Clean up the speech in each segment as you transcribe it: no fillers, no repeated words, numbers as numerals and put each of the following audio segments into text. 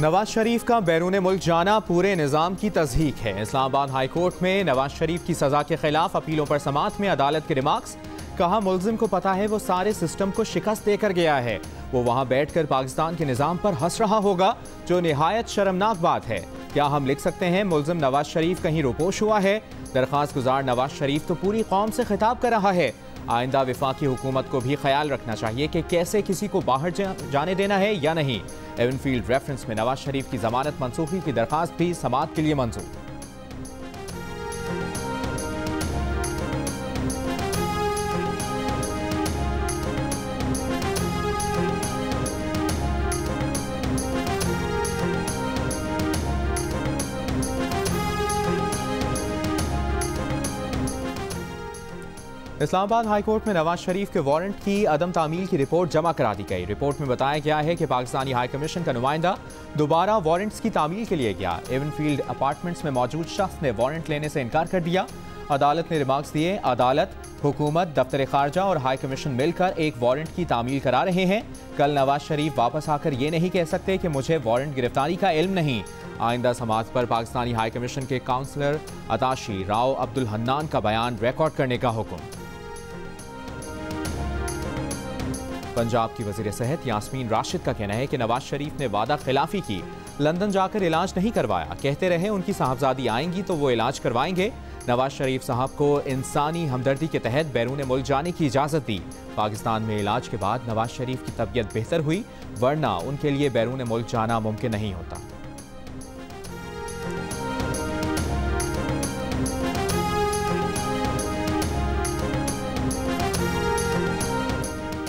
नवाज शरीफ का बैरून मुल्क जाना पूरे निज़ाम की तज़हीक है। इस्लामाबाद हाई कोर्ट में नवाज शरीफ की सज़ा के खिलाफ अपीलों पर समाअत में अदालत के रिमार्क्स। कहा, मुल्ज़िम को पता है वो सारे सिस्टम को शिकस्त देकर गया है, वो वहाँ बैठकर पाकिस्तान के निज़ाम पर हंस रहा होगा, जो निहायत शर्मनाक बात है। क्या हम लिख सकते हैं मुल्ज़िम नवाज शरीफ कहीं रोपोश हुआ है? दरख्वास्त गुजार नवाज शरीफ तो पूरी कौम से खिताब कर रहा है। आइंदा वफाकी हुकूमत को भी ख्याल रखना चाहिए कि कैसे किसी को बाहर जाने देना है या नहीं। एवनफील्ड रेफरेंस में नवाज शरीफ की जमानत मंसूखी की दरख्वास्त भी समाअत के लिए मंजूर। इस्लामाबाद हाई कोर्ट में नवाज शरीफ के वारंट की अदम तामील की रिपोर्ट जमा करा दी गई। रिपोर्ट में बताया गया है कि पाकिस्तानी हाई कमीशन का नुमाइंदा दोबारा वारंट्स की तामील के लिए गया। एवनफील्ड अपार्टमेंट्स में मौजूद शख्स ने वारंट लेने से इनकार कर दिया। अदालत ने रिमार्क्स दिए, अदालत, हुकूमत, दफ्तर खारजा और हाई कमीशन मिलकर एक वारंट की तामील करा रहे हैं। कल नवाज शरीफ वापस आकर ये नहीं कह सकते कि मुझे वारंट गिरफ्तारी का इल्म नहीं। आइंदा समाअत पर पाकिस्तानी हाई कमीशन के काउंसलर अताशी राव अब्दुल हन्नान का बयान रिकॉर्ड करने का हुक्म। पंजाब की वज़ीर सेहत यास्मीन राशिद का कहना है कि नवाज शरीफ ने वादा खिलाफी की, लंदन जाकर इलाज नहीं करवाया। कहते रहे उनकी साहबजादी आएंगी तो वो इलाज करवाएंगे। नवाज शरीफ साहब को इंसानी हमदर्दी के तहत बैरून मुल्क जाने की इजाज़त दी। पाकिस्तान में इलाज के बाद नवाज शरीफ की तबीयत बेहतर हुई, वरना उनके लिए बैरून मुल्क जाना मुमकिन नहीं होता।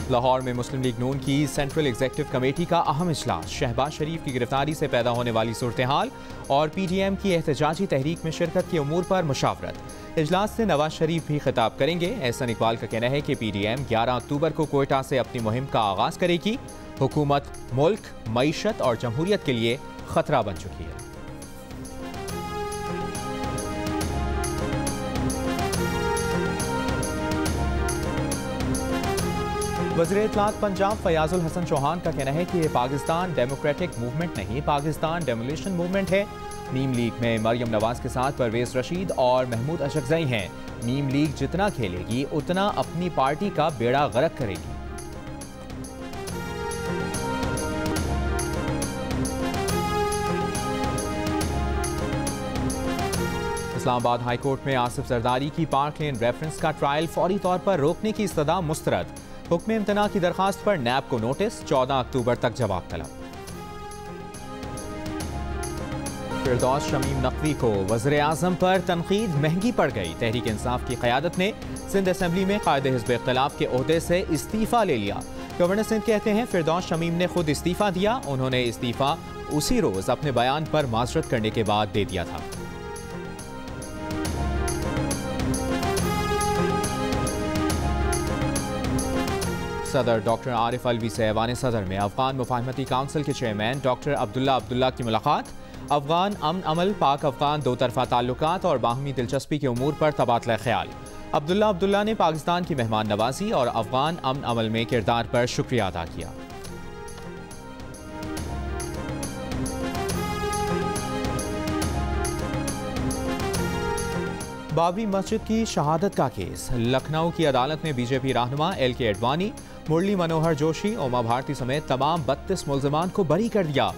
लाहौर में मुस्लिम लीग नून की सेंट्रल एग्जीक्यूटिव कमेटी का अहम इजलास। शहबाज शरीफ की गिरफ्तारी से पैदा होने वाली सूरत हाल और PTM की एहतजाजी तहरीक में शिरकत के उमूर पर मुशावरत। इजलास से नवाज शरीफ भी खिताब करेंगे। एहसन इकबाल का कहना है कि PTM 11 अक्टूबर को कोयटा से अपनी मुहिम का आगाज करेगी। हुकूमत मुल्क, मईशत और जमहूरियत के लिए खतरा बन चुकी है। वज़ीर इत्तलात पंजाब फयाजुल हसन चौहान का कहना है कि ये पाकिस्तान डेमोक्रेटिक मूवमेंट नहीं, पाकिस्तान डेमोलिशन मूवमेंट है। नीम लीग में मरियम नवाज के साथ परवेज रशीद और महमूद अशरफजई हैं। नीम लीग जितना खेलेगी उतना अपनी पार्टी का बेड़ा गर्क करेगी। इस्लामाबाद हाई कोर्ट में आसिफ जरदारी की पार्क लेन रेफरेंस का ट्रायल फौरी तौर पर रोकने की इस्तदा मुस्तरद। हुक्म इम्तना की दरखास्त पर नैब को नोटिस, 14 अक्टूबर तक जवाब तलब। फिरदौस शमीम नकवी को वज़ीर आज़म पर तनकीद महंगी पड़ गई। तहरीक इंसाफ की क़यादत ने सिंध असेंबली में कायदे हिज़्ब इख्तिलाफ के ओहदे से इस्तीफ़ा ले लिया। गवर्नर सिंध कहते हैं फिरदौस शमीम ने खुद इस्तीफ़ा दिया। उन्होंने इस्तीफ़ा उसी रोज़ अपने बयान पर माजरत करने के बाद दे दिया था। सदर डॉक्टर आरिफ अलवी से ऐवान सदर में अफगान मुफाहमती काउंसिल के चेयरमैन डॉक्टर अब्दुल्ला अब्दुल्ला की मुलाकात। अफगान अमन अमल, पाक अफगान दो तरफा ताल्लुकात और बाहमी दिलचस्पी के उमूर पर तबादला ख्याल। अब्दुल्ला अब्दुल्ला ने पाकिस्तान की मेहमान नवाजी और अफगान अमन अमल में किरदार पर शुक्रिया अदा किया। बाबरी मस्जिद की शहादत का केस। लखनऊ की अदालत ने बीजेपी रहनुमा LK अडवाणी, मुरली मनोहर जोशी, उमा भारती समेत तमाम 32 मुल्ज़िमान को बरी कर दिया।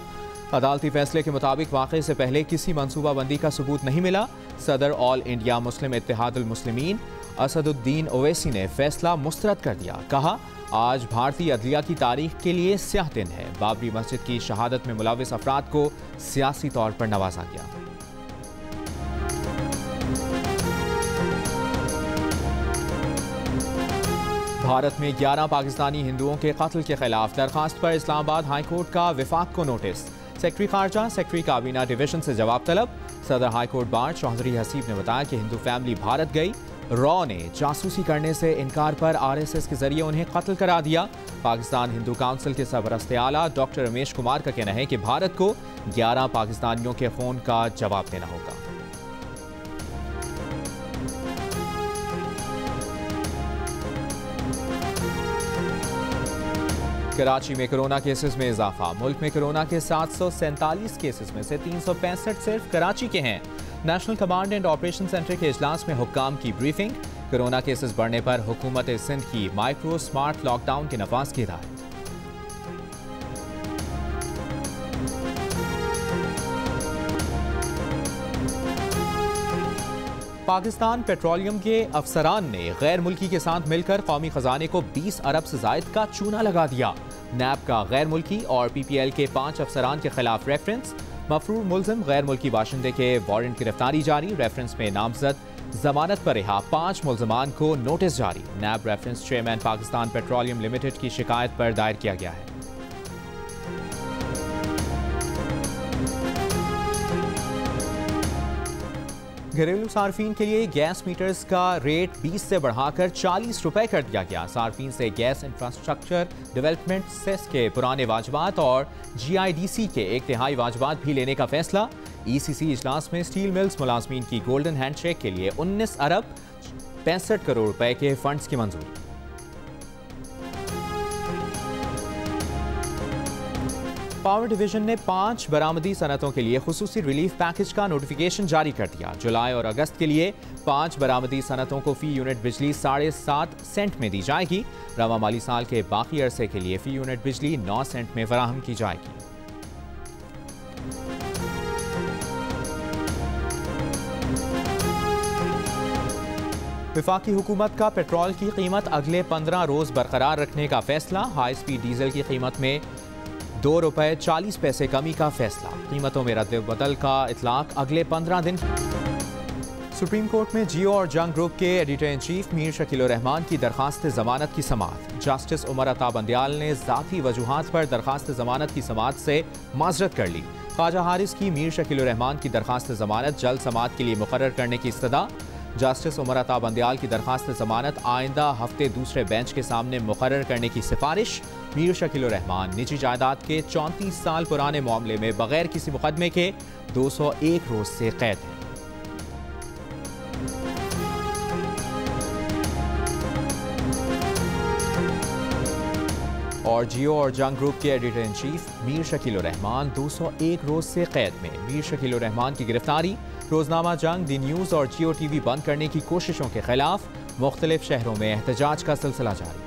अदालती फैसले के मुताबिक वाक़े से पहले किसी मनसूबाबंदी का सबूत नहीं मिला। सदर all India Muslim Ittehadul Muslimeen Asaduddin Owaisi ने फैसला मुस्तरद कर दिया। कहा, आज भारतीय अदलिया की तारीख के लिए स्याह दिन है। बाबरी मस्जिद की शहादत में मुलविस अफराद को सियासी तौर पर नवाजा गया। भारत में 11 पाकिस्तानी हिंदुओं के कत्ल के खिलाफ दरखास्त पर इस्लामाबाद हाई कोर्ट का विफाक को नोटिस। सेक्रेटरी खारजा, सेक्रेटरी काबीना डिवीजन से जवाब तलब। सदर high court bar Chaudhary Haseeb ने बताया कि हिंदू फैमिली भारत गई, रॉ ने जासूसी करने से इनकार पर RSS के जरिए उन्हें कत्ल करा दिया। पाकिस्तान हिंदू काउंसिल के सरबराह आला डॉक्टर रमेश कुमार का कहना है कि भारत को 11 पाकिस्तानियों के खून का जवाब देना होगा। कराची में कोरोना केसेस में इजाफा। मुल्क में कोरोना के 747 केसेस में से 365 सिर्फ कराची के हैं। National command and operation centre के इजलास में हुक्काम की ब्रीफिंग। कोरोना केसेस बढ़ने पर हुकूमत सिंध की माइक्रो स्मार्ट लॉकडाउन के नफाज की हिदायत। पाकिस्तान पेट्रोलियम के अफसरान ने गैर मुल्की के साथ मिलकर कौमी खजाने को 20 अरब से जायद का चूना लगा दिया। नैब का गैर मुल्की और PPL के 5 अफसरान के खिलाफ रेफरेंस। मफरूर मुल्जिम गैर मुल्की बाशिंदे के वारंट गिरफ्तारी जारी। रेफरेंस में नामजद जमानत पर रिहा 5 मुल्जिमान को नोटिस जारी। NAB reference chairman Pakistan Petroleum Limited की शिकायत पर दायर किया गया है। घरेलू सार्फिन के लिए गैस मीटर्स का रेट 20 से बढ़ाकर 40 रुपए कर दिया गया। सार्फिन से गैस इंफ्रास्ट्रक्चर डेवलपमेंट सेस के पुराने वाजबात और GIDC के 1/3 वाजबात भी लेने का फैसला। ECC इजलास में स्टील मिल्स मुलाजमीन की गोल्डन हैंडशेक के लिए 19 अरब 65 करोड़ रुपए के फंड्स की मंजूरी। पावर डिवीजन ने 5 बरामदी सनतों के लिए खुसूसी रिलीफ पैकेज का नोटिफिकेशन जारी कर दिया। जुलाई और अगस्त के लिए 5 बरामदी सनतों को फी यूनिट बिजली 7.5 सेंट में दी जाएगी। रवा माली साल के बाकी अरसे के लिए फी यूनिट बिजली 9 सेंट में फराहम की जाएगी। वफाकी हुकूमत का पेट्रोल की कीमत अगले 15 रोज बरकरार रखने का फैसला। हाई स्पीड डीजल की कीमत में 2 रुपए 40 पैसे कमी का फैसला। कीमतों में रद्द-बदल का इतलाक अगले 15 दिन। सुप्रीम कोर्ट में जियो और जंग ग्रुप के editor in chief Mir Shakeel Rahman की दरखास्त जमानत की समाअत। जस्टिस उमर अता बंदियाल ने ज़ाती वजूहात पर दरखास्त जमानत की समाअत से माजरत कर ली। ख्वाजा हारिस की मीर शकील रहमान की दरखास्त जमानत जल्द समाअत के लिए मुकर्रर करने की इस्तदा। जस्टिस उमर अता बंदियाल की दरखास्त जमानत आइंदा हफ्ते दूसरे बेंच के सामने मुकर्रर करने की सिफारिश। मीर शकील रहमान निजी जायदाद के 34 साल पुराने मामले में बगैर किसी मुकदमे के 201 रोज से कैद हैं। और जियो और जंग ग्रुप के editor in chief Mir Shakeel Rahman 201 रोज से कैद में। मीर शकील रहमान की गिरफ्तारी। रोजनामा जंग, दी न्यूज़ और जियो TV बंद करने की कोशिशों के खिलाफ मुख्तलिफ शहरों में एहतजाज का सिलसिला जारी।